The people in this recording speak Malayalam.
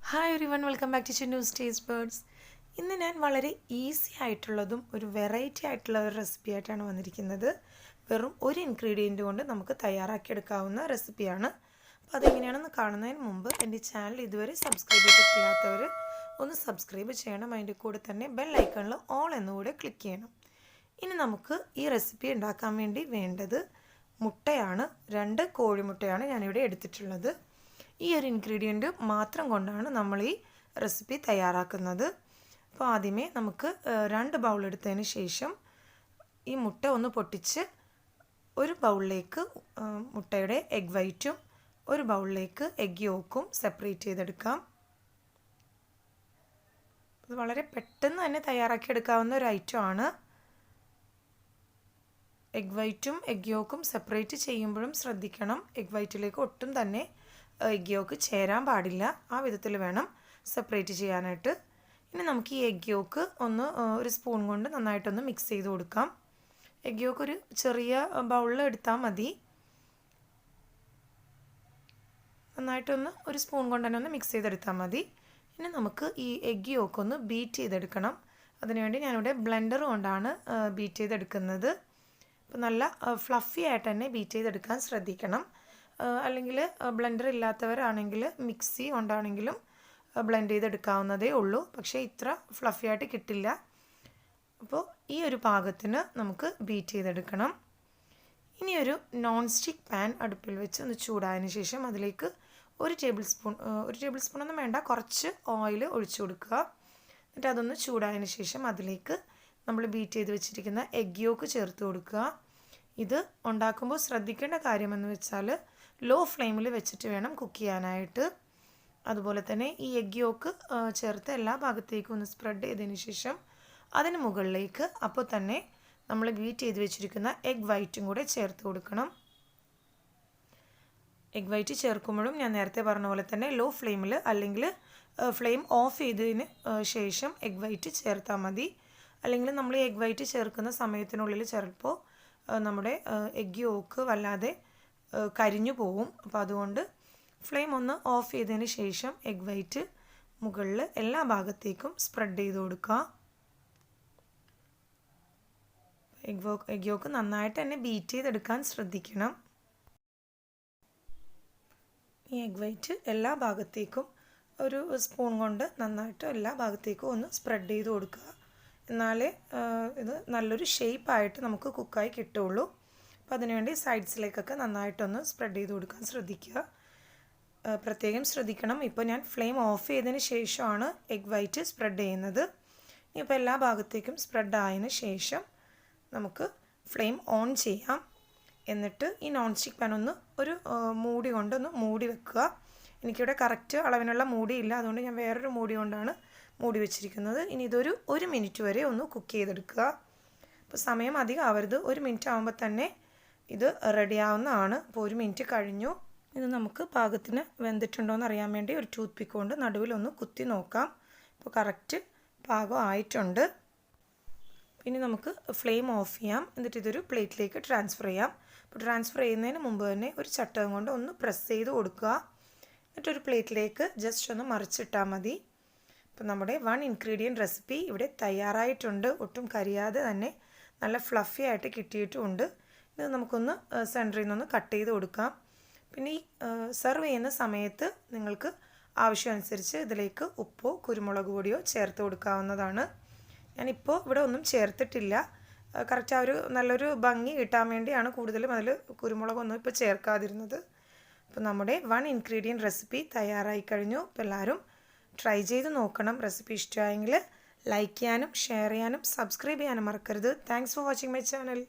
Hi everyone, welcome back to Chinnus Taste Birds. ഇന്ന് ഞാൻ വളരെ ഈസി ആയിട്ടുള്ളതും ഒരു വെറൈറ്റി ആയിട്ടുള്ള ഒരു റെസിപ്പി ആയിട്ടാണ് വന്നിരിക്കുന്നത്. വെറും ഒരു ഇൻഗ്രീഡിയൻ്റ് കൊണ്ട് നമുക്ക് തയ്യാറാക്കിയെടുക്കാവുന്ന റെസിപ്പിയാണ്. അപ്പോൾ അതെങ്ങനെയാണെന്ന് കാണുന്നതിന് മുമ്പ് എൻ്റെ ചാനൽ ഇതുവരെ സബ്സ്ക്രൈബ് ചെയ്തിട്ടില്ലാത്തവർ ഒന്ന് സബ്സ്ക്രൈബ് ചെയ്യണം. അതിൻ്റെ കൂടെ തന്നെ ബെൽ ഐക്കണിൽ ഓൾ എന്നുകൂടെ ക്ലിക്ക് ചെയ്യണം. ഇനി നമുക്ക് ഈ റെസിപ്പി ഉണ്ടാക്കാൻ വേണ്ടി വേണ്ടത് മുട്ടയാണ്. 2 കോഴിമുട്ടയാണ് ഞാനിവിടെ എടുത്തിട്ടുള്ളത്. ഈ ഒരു ഇൻഗ്രീഡിയൻറ്റ് മാത്രം കൊണ്ടാണ് നമ്മൾ ഈ റെസിപ്പി തയ്യാറാക്കുന്നത്. അപ്പോൾ ആദ്യമേ നമുക്ക് 2 ബൗൾ എടുത്തതിന് ശേഷം ഈ മുട്ട ഒന്ന് പൊട്ടിച്ച് ഒരു ബൗളിലേക്ക് മുട്ടയുടെ എഗ് വൈറ്റും ഒരു ബൗളിലേക്ക് എഗ് യോക്കും സെപ്പറേറ്റ് ചെയ്തെടുക്കാം. ഇത് വളരെ പെട്ടെന്ന് തന്നെ തയ്യാറാക്കിയെടുക്കാവുന്ന ഒരു ഐറ്റമാണ്. എഗ് വൈറ്റും എഗ് യോക്കും സെപ്പറേറ്റ് ചെയ്യുമ്പോഴും ശ്രദ്ധിക്കണം. എഗ് വൈറ്റിലേക്ക് ഒട്ടും തന്നെ എഗ് യോക്ക് ചേരാൻ പാടില്ല. ആ വിധത്തിൽ വേണം സെപ്പറേറ്റ് ചെയ്യാനായിട്ട്. ഇനി നമുക്ക് ഈ എഗ് യോക്ക് ഒരു സ്പൂൺ കൊണ്ട് നന്നായിട്ടൊന്ന് മിക്സ് ചെയ്ത് കൊടുക്കാം. എഗ് യോക്ക് ഒരു ചെറിയ ബൗളിൽ എടുത്താൽ മതി. നന്നായിട്ടൊന്ന് ഒരു സ്പൂൺ കൊണ്ട് തന്നെ ഒന്ന് മിക്സ് ചെയ്തെടുത്താൽ മതി. ഇനി നമുക്ക് ഈ എഗ് യോക്ക് ഒന്ന് ബീറ്റ് ചെയ്തെടുക്കണം. അതിനുവേണ്ടി ഞാനിവിടെ ബ്ലെൻഡർ കൊണ്ടാണ് ബീറ്റ് ചെയ്തെടുക്കുന്നത്. അപ്പോൾ നല്ല ഫ്ലഫി ആയിട്ട് തന്നെ ബീറ്റ് ചെയ്തെടുക്കാൻ ശ്രദ്ധിക്കണം. അല്ലെങ്കിൽ ബ്ലെൻഡർ ഇല്ലാത്തവരാണെങ്കിൽ മിക്സി കൊണ്ടാണെങ്കിലും ബ്ലെൻഡ് ചെയ്തെടുക്കാവുന്നതേ ഉള്ളൂ. പക്ഷേ ഇത്ര ഫ്ലഫി ആയിട്ട് കിട്ടില്ല. അപ്പോൾ ഈ ഒരു പാകത്തിന് നമുക്ക് ബീറ്റ് ചെയ്തെടുക്കണം. ഇനി ഒരു നോൺ സ്റ്റിക്ക് പാൻ അടുപ്പിൽ വെച്ച് ഒന്ന് ചൂടായതിന് ശേഷം അതിലേക്ക് ഒരു ടേബിൾ സ്പൂണൊന്നും വേണ്ട, കുറച്ച് ഓയിൽ ഒഴിച്ചു കൊടുക്കുക. എന്നിട്ട് അതൊന്ന് ചൂടായതിന് ശേഷം അതിലേക്ക് നമ്മൾ ബീറ്റ് ചെയ്ത് വെച്ചിരിക്കുന്ന എഗ് യോക്ക് ചേർത്ത് കൊടുക്കുക. ഇത് ഉണ്ടാക്കുമ്പോൾ ശ്രദ്ധിക്കേണ്ട കാര്യമെന്ന് വെച്ചാൽ ലോ ഫ്ലെയിമിൽ വെച്ചിട്ട് വേണം കുക്ക് ചെയ്യാനായിട്ട്. അതുപോലെ തന്നെ ഈ എഗ് യോക്ക് ചേർത്ത് എല്ലാ ഭാഗത്തേക്കും ഒന്ന് സ്പ്രെഡ് ചെയ്തതിന് ശേഷം അതിന് മുകളിലേക്ക് അപ്പോൾ തന്നെ നമ്മൾ ബീറ്റ് ചെയ്ത് വെച്ചിരിക്കുന്ന എഗ് വൈറ്റും കൂടെ ചേർത്ത് കൊടുക്കണം. എഗ് വൈറ്റ് ചേർക്കുമ്പോഴും ഞാൻ നേരത്തെ പറഞ്ഞ പോലെ തന്നെ ലോ ഫ്ലെയിമിൽ അല്ലെങ്കിൽ ഫ്ലെയിം ഓഫ് ചെയ്തതിന് ശേഷം എഗ് വൈറ്റ് ചേർത്താൽ മതി. അല്ലെങ്കിൽ നമ്മൾ ഈ എഗ് വൈറ്റ് ചേർക്കുന്ന സമയത്തിനുള്ളിൽ ചിലപ്പോൾ നമ്മുടെ എഗ് യോക്ക് വല്ലാതെ കരിഞ്ഞു പോവും. അപ്പോൾ അതുകൊണ്ട് ഫ്ലെയിം ഒന്ന് ഓഫ് ചെയ്തതിന് ശേഷം എഗ് വൈറ്റ് മുകളിൽ എല്ലാ ഭാഗത്തേക്കും സ്പ്രെഡ് ചെയ്ത് കൊടുക്കുക. എഗ് യോക്ക് നന്നായിട്ട് തന്നെ ബീറ്റ് ചെയ്തെടുക്കാൻ ശ്രദ്ധിക്കണം. ഈ എഗ് വൈറ്റ് എല്ലാ ഭാഗത്തേക്കും ഒരു സ്പൂൺ കൊണ്ട് നന്നായിട്ട് എല്ലാ ഭാഗത്തേക്കും ഒന്ന് സ്പ്രെഡ് ചെയ്ത് കൊടുക്കുക. എന്നാലേ ഇത് നല്ലൊരു ഷേപ്പായിട്ട് നമുക്ക് കുക്കായി കിട്ടുള്ളൂ. അപ്പോൾ അതിനുവേണ്ടി സൈഡ്സിലേക്കൊക്കെ നന്നായിട്ടൊന്ന് സ്പ്രെഡ് ചെയ്ത് കൊടുക്കാൻ ശ്രദ്ധിക്കുക. പ്രത്യേകം ശ്രദ്ധിക്കണം, ഇപ്പോൾ ഞാൻ ഫ്ലെയിം ഓഫ് ചെയ്തതിന് ശേഷമാണ് എഗ് വൈറ്റ് സ്പ്രെഡ് ചെയ്യുന്നത്. ഇപ്പോൾ എല്ലാ ഭാഗത്തേക്കും സ്പ്രെഡ് ആയതിന് ശേഷം നമുക്ക് ഫ്ലെയിം ഓൺ ചെയ്യാം. എന്നിട്ട് ഈ നോൺ സ്റ്റിക്ക് പാൻ ഒരു മൂടി കൊണ്ടൊന്ന് മൂടി വെക്കുക. എനിക്കിവിടെ കറക്റ്റ് അളവിനുള്ള മൂടിയില്ല, അതുകൊണ്ട് ഞാൻ വേറൊരു മൂടി കൊണ്ടാണ് മൂടി വെച്ചിരിക്കുന്നത്. ഇനി ഇതൊരു 1 മിനിറ്റ് വരെ ഒന്ന് കുക്ക് ചെയ്തെടുക്കുക. അപ്പോൾ സമയം അധികം ആവരുത്, 1 മിനിറ്റ് ആകുമ്പോൾ തന്നെ ഇത് റെഡിയാവുന്നതാണ്. അപ്പോൾ 1 മിനിറ്റ് കഴിഞ്ഞു. ഇത് നമുക്ക് പാകത്തിന് വെന്തിട്ടുണ്ടോ എന്ന് അറിയാൻ വേണ്ടി ഒരു ടൂത്ത് പിക്ക് കൊണ്ട് നടുവിലൊന്ന് കുത്തി നോക്കാം. അപ്പോൾ കറക്റ്റ് പാകം ആയിട്ടുണ്ട്. ഇനി നമുക്ക് ഫ്ലെയിം ഓഫ് ചെയ്യാം. എന്നിട്ട് ഇതൊരു പ്ലേറ്റിലേക്ക് ട്രാൻസ്ഫർ ചെയ്യാം. അപ്പോൾ ട്രാൻസ്ഫർ ചെയ്യുന്നതിന് മുമ്പ് തന്നെ ഒരു ചട്ടകം കൊണ്ട് ഒന്ന് പ്രസ് ചെയ്ത് കൊടുക്കുക. എന്നിട്ടൊരു പ്ലേറ്റിലേക്ക് ജസ്റ്റ് ഒന്ന് മറിച്ചിട്ടാൽ മതി. അപ്പോൾ നമ്മുടെ 1 ഇൻഗ്രീഡിയൻറ്റ് റെസിപ്പി ഇവിടെ തയ്യാറായിട്ടുണ്ട്. ഒട്ടും കരിയാതെ തന്നെ നല്ല ഫ്ലഫി ആയിട്ട് കിട്ടിയിട്ടുമുണ്ട്. ഇത് നമുക്കൊന്ന് സെൻറ്ററിൽ നിന്നൊന്ന് കട്ട് ചെയ്ത് കൊടുക്കാം. പിന്നെ ഈ സെർവ് ചെയ്യുന്ന സമയത്ത് നിങ്ങൾക്ക് ആവശ്യമനുസരിച്ച് ഇതിലേക്ക് ഉപ്പോ കുരുമുളക് പൊടിയോ ചേർത്ത് കൊടുക്കാവുന്നതാണ്. ഞാനിപ്പോൾ ഇവിടെ ഒന്നും ചേർത്തിട്ടില്ല. കറക്റ്റ് ആ ഒരു നല്ലൊരു ഭംഗി കിട്ടാൻ വേണ്ടിയാണ് കൂടുതലും അതിൽ കുരുമുളകൊന്നും ഇപ്പോൾ ചേർക്കാതിരുന്നത്. അപ്പോൾ നമ്മുടെ 1 ഇൻഗ്രീഡിയൻറ്റ് റെസിപ്പി തയ്യാറായി കഴിഞ്ഞു. അപ്പോൾ എല്ലാവരും ട്രൈ ചെയ്ത് നോക്കണം. റെസിപ്പി ഇഷ്ടമായെങ്കിൽ ലൈക്ക് ചെയ്യാനും ഷെയർ ചെയ്യാനും സബ്സ്ക്രൈബ് ചെയ്യാനും മറക്കരുത്. Thanks for watching my channel.